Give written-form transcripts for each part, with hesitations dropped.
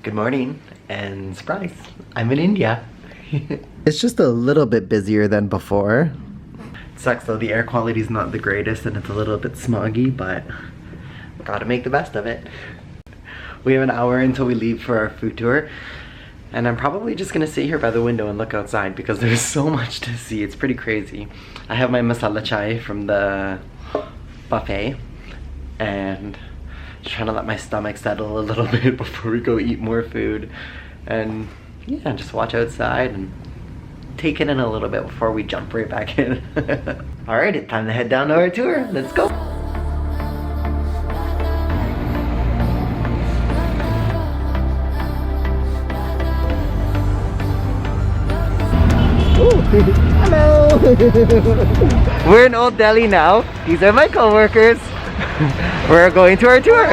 Good morning, and surprise, I'm in India. It's just a little bit busier than before. It sucks though, the air quality is not the greatest and it's a little bit smoggy, but gotta make the best of it. We have an hour until we leave for our food tour, and I'm probably just gonna sit here by the window and look outside because there's so much to see. It's pretty crazy. I have my masala chai from the buffet, and just trying to let my stomach settle a little bit before we go eat more food, and yeah, just watch outside and take it in a little bit before we jump right back in. Alright, it's time to head down to our tour. Let's go. Hello! We're in Old Delhi now. These are my co-workers. We're going to our tour.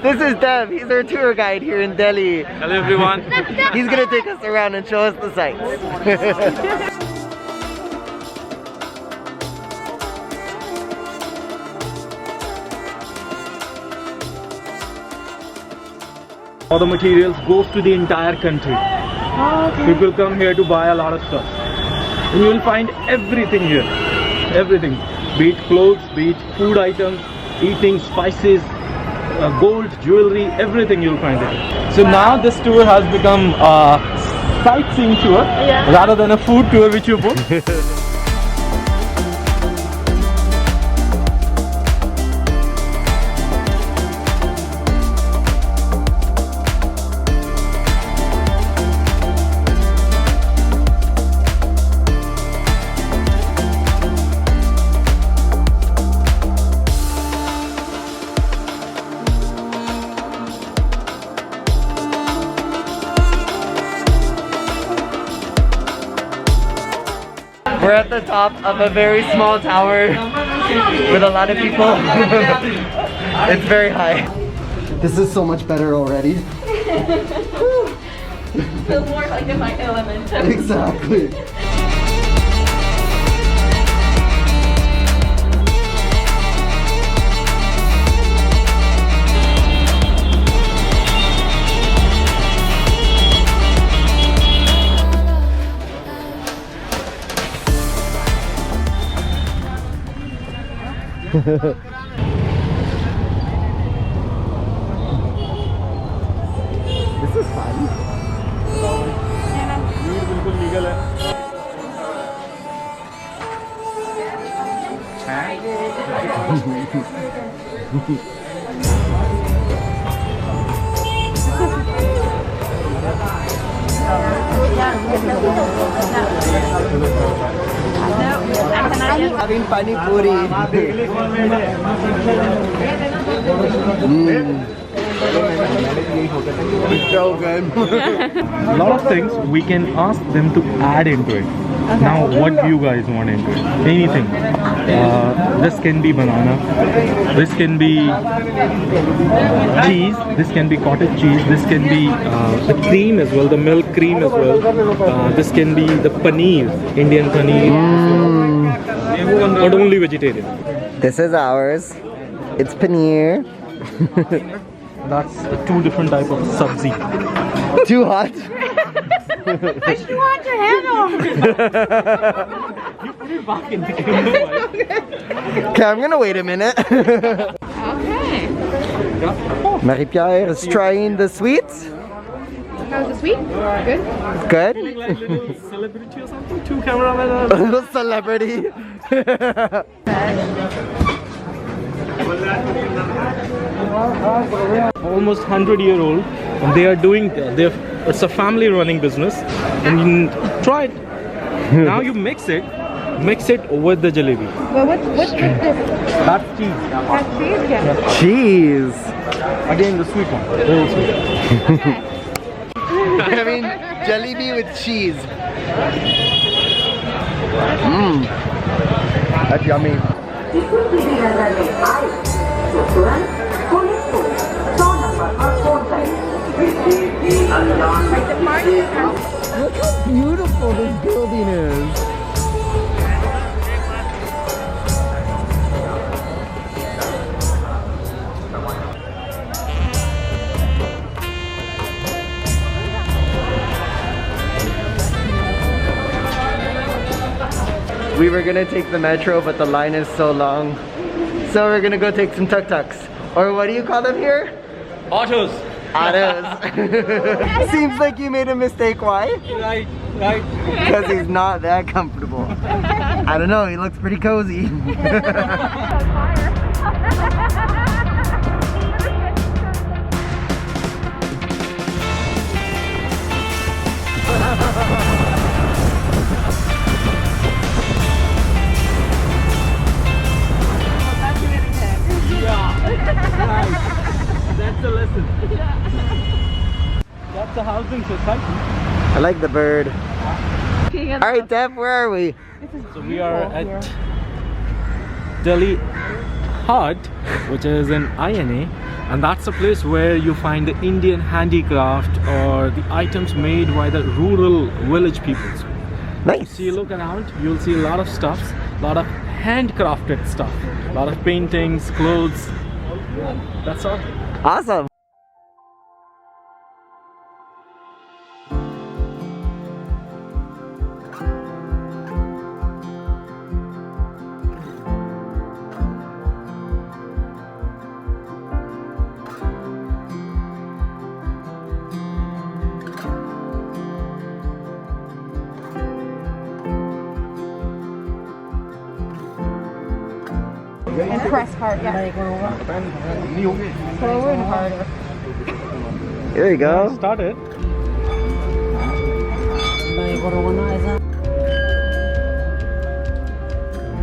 This is Dev. He's our tour guide here in Delhi. Hello everyone. He's gonna take us around and show us the sights. All the materials goes to the entire country. People come here to buy a lot of stuff. And you will find everything here. Everything. Be it clothes, be it food items, eating, spices, gold, jewelry, everything you'll find it. So now this tour has become a sightseeing tour rather than a food tour which you book. We're at the top of a very small tower with a lot of people. It's very high. This is so much better already. Feels more like in my element. Exactly. This is fun. Having pani puri. It's so good. A lot of things we can ask them to add into it. Now what do you guys want into it? Anything. This can be banana, this can be cheese, this can be cottage cheese, this can be the cream as well, the milk cream as well, this can be the paneer, Indian paneer, but only vegetarian. This is ours. It's paneer. That's two different type of sabzi. Too hot. I just want your handle. You put it back in the camera. Okay, I'm gonna wait a minute. Okay. Marie-Pierre is trying the sweets. How was the sweet? Good. Good. Like little celebrity or something. Two cameramen. A little celebrity. Almost 100-year-old, and they are doing. It's a family-running business, and you try it. Now you mix it with the jalebi. Well, what's this? That's cheese. That's cheese, yeah. Cheese. Again, the sweet one. Very sweet. I mean, jalebi with cheese. Mmm. That's yummy. Look how beautiful this building is. We were gonna take the metro, but the line is so long. So we're gonna go take some tuk-tuks. Or what do you call them here? Autos. Autos. Seems like you made a mistake. Why? Right. Because he's not that comfortable. I don't know, he looks pretty cozy. That's a lesson. That's a housing society. I like the bird. Alright, Dev, where are we? So we are at Delhi Hut, which is in INA, and that's a place where you find the Indian handicraft or the items made by the rural village peoples. Nice. So you look around, you'll see a lot of stuffs, a lot of handcrafted stuff, a lot of paintings, clothes. That's all. Awesome. And press hard, yeah. Slower and harder. Here you go. Start it.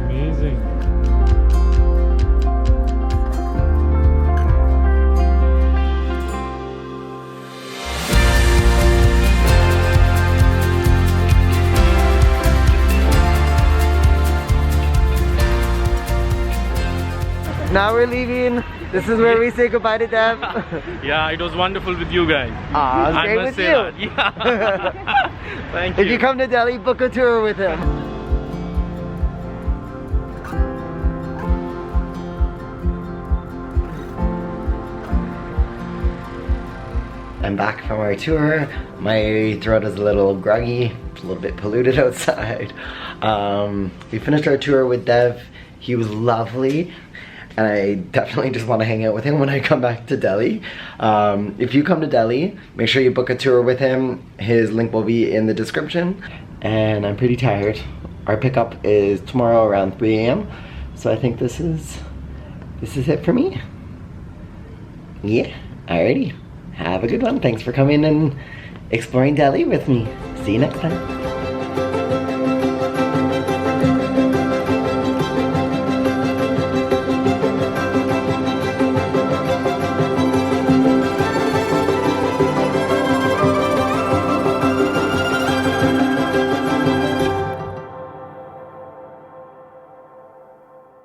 Amazing. Now we're leaving. This is where we say goodbye to Dev. Yeah, it was wonderful with you guys. Aw, it's I great must with say you. that. Yeah. Thank you. If you come to Delhi, book a tour with him. I'm back from our tour. My throat is a little groggy. It's a little bit polluted outside. We finished our tour with Dev. He was lovely. And I definitely just want to hang out with him when I come back to Delhi. If you come to Delhi, make sure you book a tour with him. His link will be in the description. And I'm pretty tired. Our pickup is tomorrow around 3 a.m. So I think this is it for me. Yeah, alrighty. Have a good one. Thanks for coming and exploring Delhi with me. See you next time.